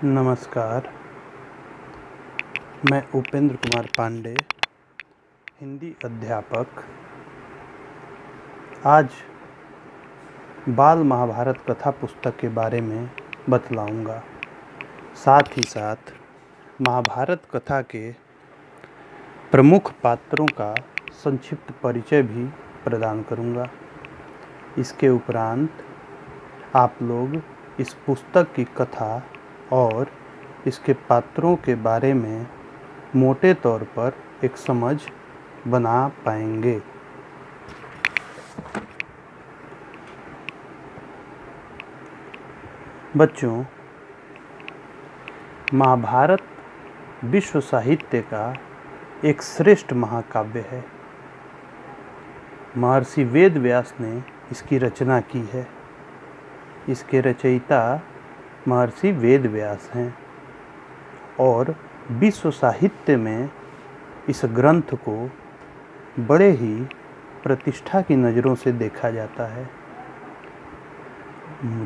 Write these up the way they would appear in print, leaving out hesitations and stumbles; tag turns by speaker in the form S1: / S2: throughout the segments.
S1: नमस्कार। मैं उपेंद्र कुमार पांडे, हिंदी अध्यापक, आज बाल महाभारत कथा पुस्तक के बारे में बतलाऊंगा। साथ ही साथ महाभारत कथा के प्रमुख पात्रों का संक्षिप्त परिचय भी प्रदान करूंगा। इसके उपरांत आप लोग इस पुस्तक की कथा और इसके पात्रों के बारे में मोटे तौर पर एक समझ बना पाएंगे। बच्चों, महाभारत विश्व साहित्य का एक श्रेष्ठ महाकाव्य है। महर्षि वेद व्यास ने इसकी रचना की है। इसके रचयिता महर्षि वेद व्यास हैं और विश्व साहित्य में इस ग्रंथ को बड़े ही प्रतिष्ठा की नज़रों से देखा जाता है।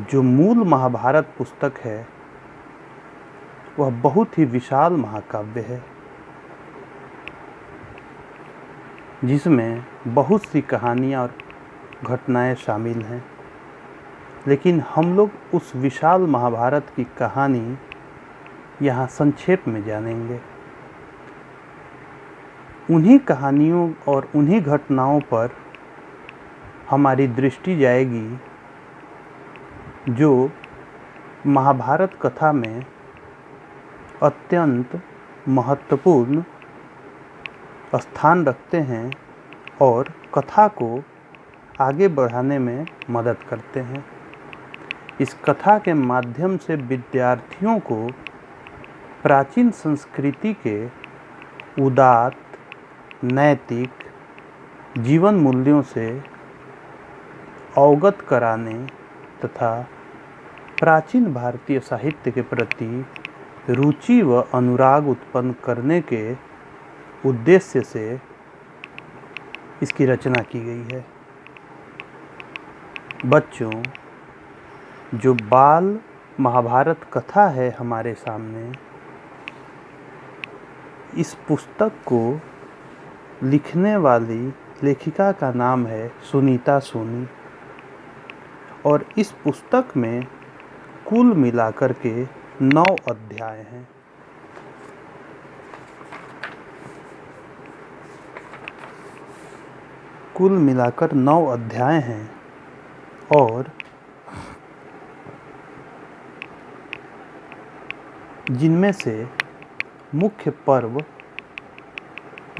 S1: जो मूल महाभारत पुस्तक है वह बहुत ही विशाल महाकाव्य है, जिसमें बहुत सी कहानियाँ और घटनाएं शामिल हैं। लेकिन हम लोग उस विशाल महाभारत की कहानी यहाँ संक्षेप में जानेंगे। उन्हीं कहानियों और उन्हीं घटनाओं पर हमारी दृष्टि जाएगी जो महाभारत कथा में अत्यंत महत्वपूर्ण स्थान रखते हैं और कथा को आगे बढ़ाने में मदद करते हैं। इस कथा के माध्यम से विद्यार्थियों को प्राचीन संस्कृति के उदात्त, नैतिक जीवन मूल्यों से अवगत कराने तथा प्राचीन भारतीय साहित्य के प्रति रुचि व अनुराग उत्पन्न करने के उद्देश्य से इसकी रचना की गई है। बच्चों, जो बाल महाभारत कथा है हमारे सामने, इस पुस्तक को लिखने वाली लेखिका का नाम है सुनीता सोनी और इस पुस्तक में कुल मिलाकर के 9 अध्याय हैं। कुल मिलाकर 9 अध्याय हैं और जिनमें से मुख्य पर्व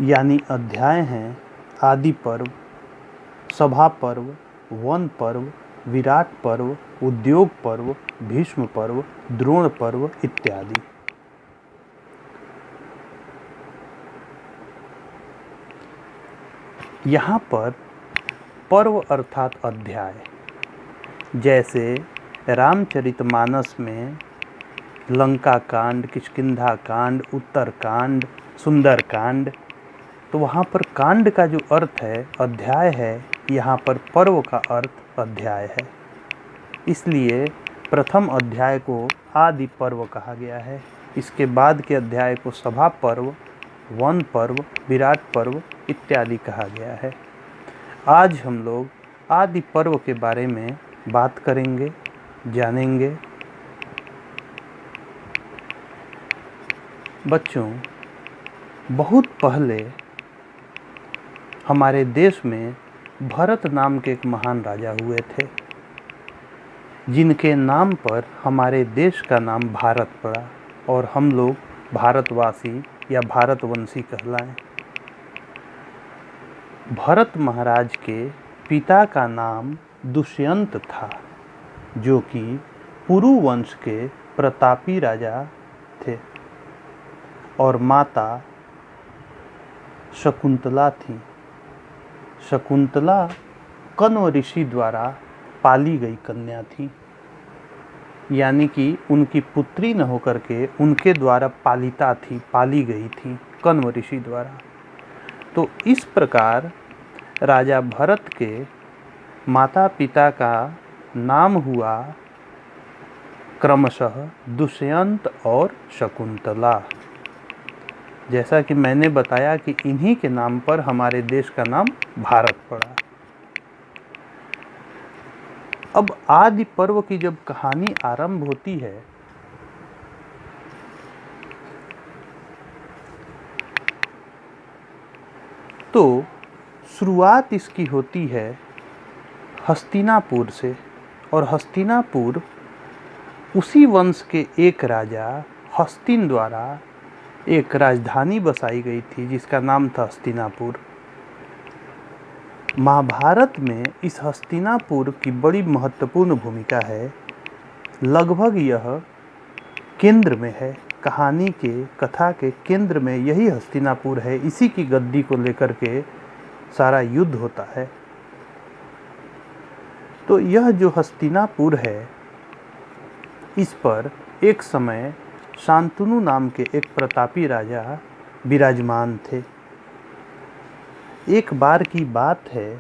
S1: यानी अध्याय हैं आदि पर्व, सभा पर्व, वन पर्व, विराट पर्व, उद्योग पर्व, भीष्म पर्व, द्रोण पर्व इत्यादि। यहाँ पर पर्व अर्थात अध्याय, जैसे रामचरितमानस में लंका कांड, किष्किंधा कांड, उत्तर कांड, सुंदर कांड, तो वहाँ पर कांड का जो अर्थ है अध्याय है, यहाँ पर पर्व का अर्थ अध्याय है। इसलिए प्रथम अध्याय को आदि पर्व कहा गया है। इसके बाद के अध्याय को सभा पर्व, वन पर्व, विराट पर्व इत्यादि कहा गया है। आज हम लोग आदि पर्व के बारे में बात करेंगे, जानेंगे। बच्चों, बहुत पहले हमारे देश में भरत नाम के एक महान राजा हुए थे, जिनके नाम पर हमारे देश का नाम भारत पड़ा और हम लोग भारतवासी या भारतवंशी कहलाएं। भरत महाराज के पिता का नाम दुष्यंत था, जो कि पुरु वंश के प्रतापी राजा थे और माता शकुंतला थी। शकुंतला कण्व ऋषि द्वारा पाली गई कन्या थी, यानी कि उनकी पुत्री न होकर के उनके द्वारा पाली गई थी कण्व ऋषि द्वारा। तो इस प्रकार राजा भरत के माता पिता का नाम हुआ क्रमशः दुष्यंत और शकुंतला। जैसा कि मैंने बताया कि इन्हीं के नाम पर हमारे देश का नाम भारत पड़ा। अब आदि पर्व की जब कहानी आरंभ होती है तो शुरुआत इसकी होती है हस्तिनापुर से, और हस्तिनापुर उसी वंश के एक राजा हस्तिन द्वारा एक राजधानी बसाई गई थी जिसका नाम था हस्तिनापुर। महाभारत में इस हस्तिनापुर की बड़ी महत्वपूर्ण भूमिका है। लगभग यह केंद्र में है, कहानी के कथा के केंद्र में यही हस्तिनापुर है। इसी की गद्दी को लेकर के सारा युद्ध होता है। तो यह जो हस्तिनापुर है, इस पर एक समय शांतनु नाम के एक प्रतापी राजा विराजमान थे। एक बार की बात है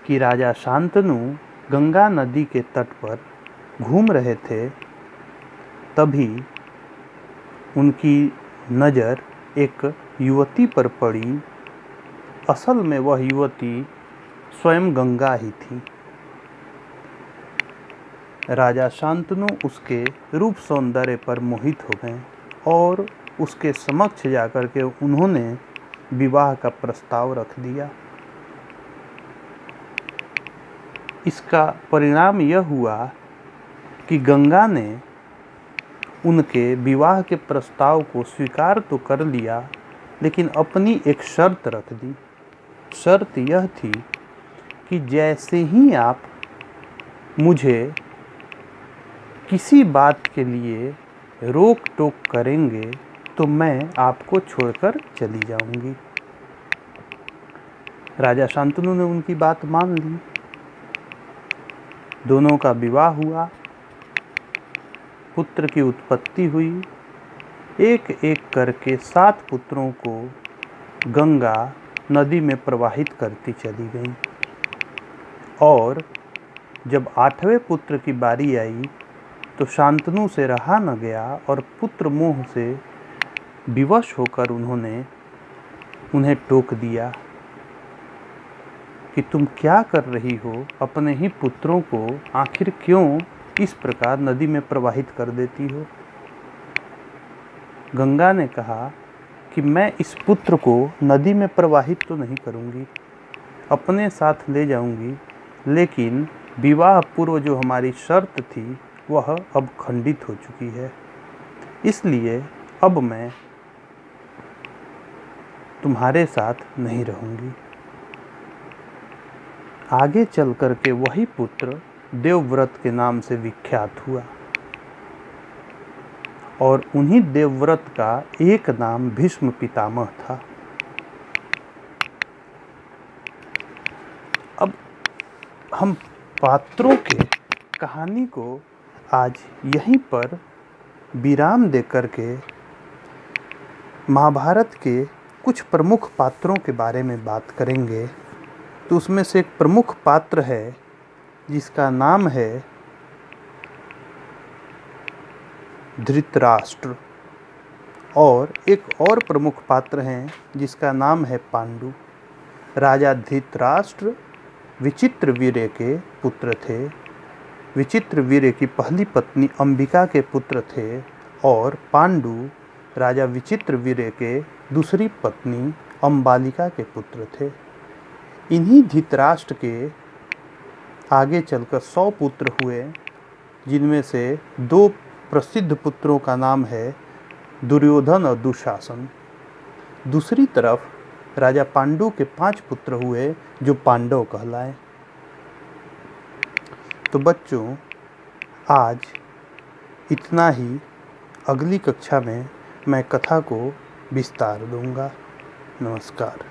S1: कि राजा शांतनु गंगा नदी के तट पर घूम रहे थे। तभी उनकी नज़र एक युवती पर पड़ी। असल में वह युवती स्वयं गंगा ही थी। राजा शांतनु उसके रूप सौंदर्य पर मोहित हो गए और उसके समक्ष जाकर के उन्होंने विवाह का प्रस्ताव रख दिया। इसका परिणाम यह हुआ कि गंगा ने उनके विवाह के प्रस्ताव को स्वीकार तो कर लिया, लेकिन अपनी एक शर्त रख दी। शर्त यह थी कि जैसे ही आप मुझे किसी बात के लिए रोक टोक करेंगे तो मैं आपको छोड़कर चली जाऊंगी। राजा शांतनु ने उनकी बात मान ली। दोनों का विवाह हुआ, पुत्र की उत्पत्ति हुई। एक एक करके 7 पुत्रों को गंगा नदी में प्रवाहित करती चली गई। और जब 8वें पुत्र की बारी आई तो शांतनु से रहा न गया और पुत्र मोह से विवश होकर उन्होंने उन्हें टोक दिया कि तुम क्या कर रही हो, अपने ही पुत्रों को आखिर क्यों इस प्रकार नदी में प्रवाहित कर देती हो। गंगा ने कहा कि मैं इस पुत्र को नदी में प्रवाहित तो नहीं करूंगी, अपने साथ ले जाऊंगी, लेकिन विवाह पूर्व जो हमारी शर्त थी वह अब खंडित हो चुकी है, इसलिए अब मैं तुम्हारे साथ नहीं रहूंगी। आगे चल कर के वही पुत्र देवव्रत के नाम से विख्यात हुआ और उन्हीं देवव्रत का एक नाम भीष्म पितामह था। अब हम पात्रों के कहानी को आज यहीं पर विराम देकर के महाभारत के कुछ प्रमुख पात्रों के बारे में बात करेंगे। तो उसमें से एक प्रमुख पात्र है जिसका नाम है धृतराष्ट्र, और एक और प्रमुख पात्र हैं जिसका नाम है पांडु। राजा धृतराष्ट्र विचित्रवीर्य के पुत्र थे। विचित्रवीर्य की पहली पत्नी अंबिका के पुत्र थे और पांडु राजा विचित्रवीर्य के दूसरी पत्नी अंबालिका के पुत्र थे। इन्हीं धृतराष्ट्र के आगे चलकर 100 पुत्र हुए, जिनमें से 2 प्रसिद्ध पुत्रों का नाम है दुर्योधन और दुशासन। दूसरी तरफ राजा पांडु के 5 पुत्र हुए जो पांडव कहलाए। तो बच्चों, आज इतना ही। अगली कक्षा में मैं कथा को विस्तार दूंगा। नमस्कार।